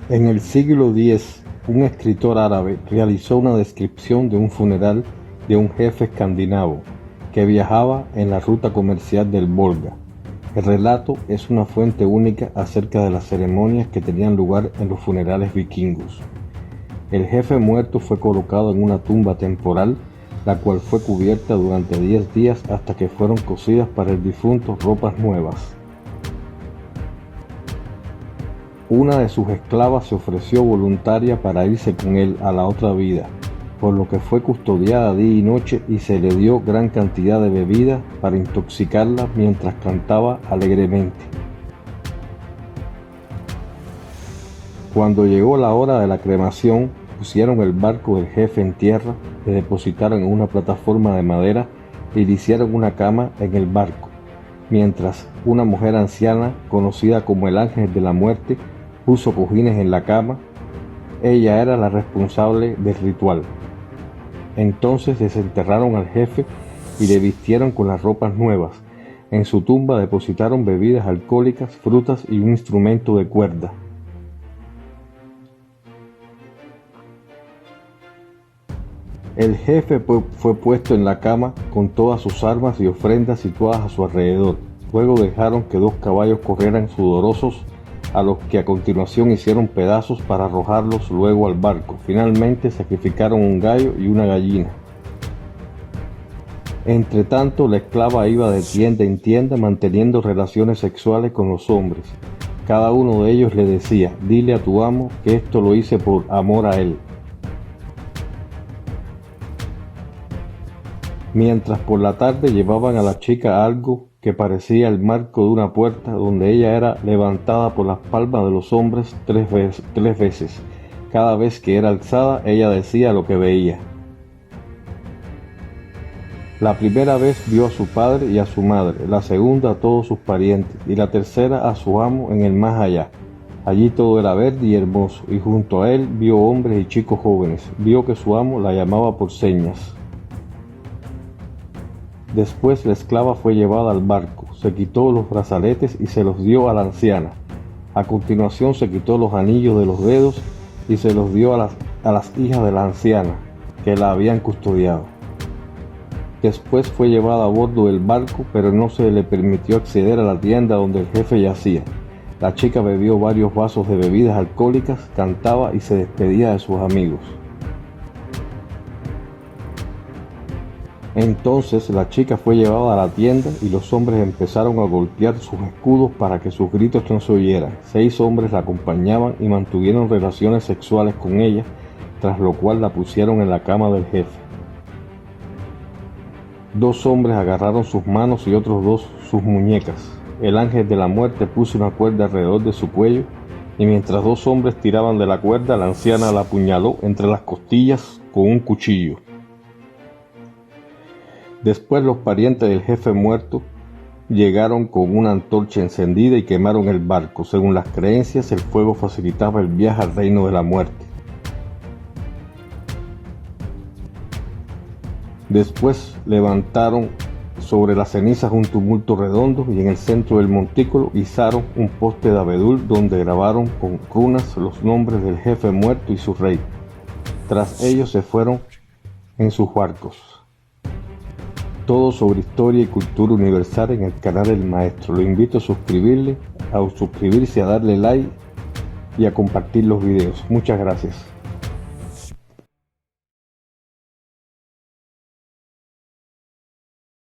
En el siglo X, un escritor árabe realizó una descripción de un funeral de un jefe escandinavo que viajaba en la ruta comercial del Volga. El relato es una fuente única acerca de las ceremonias que tenían lugar en los funerales vikingos. El jefe muerto fue colocado en una tumba temporal, la cual fue cubierta durante 10 días hasta que fueron cosidas para el difunto ropas nuevas. Una de sus esclavas se ofreció voluntaria para irse con él a la otra vida, por lo que fue custodiada día y noche y se le dio gran cantidad de bebida para intoxicarla mientras cantaba alegremente. Cuando llegó la hora de la cremación, pusieron el barco del jefe en tierra, le depositaron en una plataforma de madera y le hicieron una cama en el barco, mientras una mujer anciana, conocida como el Ángel de la Muerte, puso cojines en la cama. Ella era la responsable del ritual. Entonces desenterraron al jefe y le vistieron con las ropas nuevas. En su tumba depositaron bebidas alcohólicas, frutas y un instrumento de cuerda. El jefe fue puesto en la cama con todas sus armas y ofrendas situadas a su alrededor. Luego dejaron que 2 caballos corrieran sudorosos, a los que a continuación hicieron pedazos para arrojarlos luego al barco. Finalmente sacrificaron un gallo y una gallina. Entre tanto, la esclava iba de tienda en tienda manteniendo relaciones sexuales con los hombres. Cada uno de ellos le decía: «Dile a tu amo que esto lo hice por amor a él». Mientras por la tarde llevaban a la chica algo que parecía el marco de una puerta, donde ella era levantada por las palmas de los hombres 3 veces. Cada vez que era alzada, ella decía lo que veía. La primera vez vio a su padre y a su madre, la segunda a todos sus parientes, y la tercera a su amo en el más allá. Allí todo era verde y hermoso, y junto a él vio hombres y chicos jóvenes. Vio que su amo la llamaba por señas. Después la esclava fue llevada al barco, se quitó los brazaletes y se los dio a la anciana. A continuación se quitó los anillos de los dedos y se los dio a las hijas de la anciana, que la habían custodiado. Después fue llevada a bordo del barco, pero no se le permitió acceder a la tienda donde el jefe yacía. La chica bebió varios vasos de bebidas alcohólicas, cantaba y se despedía de sus amigos. Entonces la chica fue llevada a la tienda y los hombres empezaron a golpear sus escudos para que sus gritos no se oyeran. 6 hombres la acompañaban y mantuvieron relaciones sexuales con ella, tras lo cual la pusieron en la cama del jefe. 2 hombres agarraron sus manos y otros 2 sus muñecas. El Ángel de la Muerte puso una cuerda alrededor de su cuello y mientras 2 hombres tiraban de la cuerda, la anciana la apuñaló entre las costillas con un cuchillo. Después los parientes del jefe muerto llegaron con una antorcha encendida y quemaron el barco. Según las creencias, el fuego facilitaba el viaje al reino de la muerte. Después levantaron sobre las cenizas un tumulto redondo y en el centro del montículo izaron un poste de abedul donde grabaron con runas los nombres del jefe muerto y su rey. Tras ellos se fueron en sus barcos. Todo sobre historia y cultura universal en el canal El Maestro. Lo invito a suscribirse, a darle like y a compartir los videos. Muchas gracias.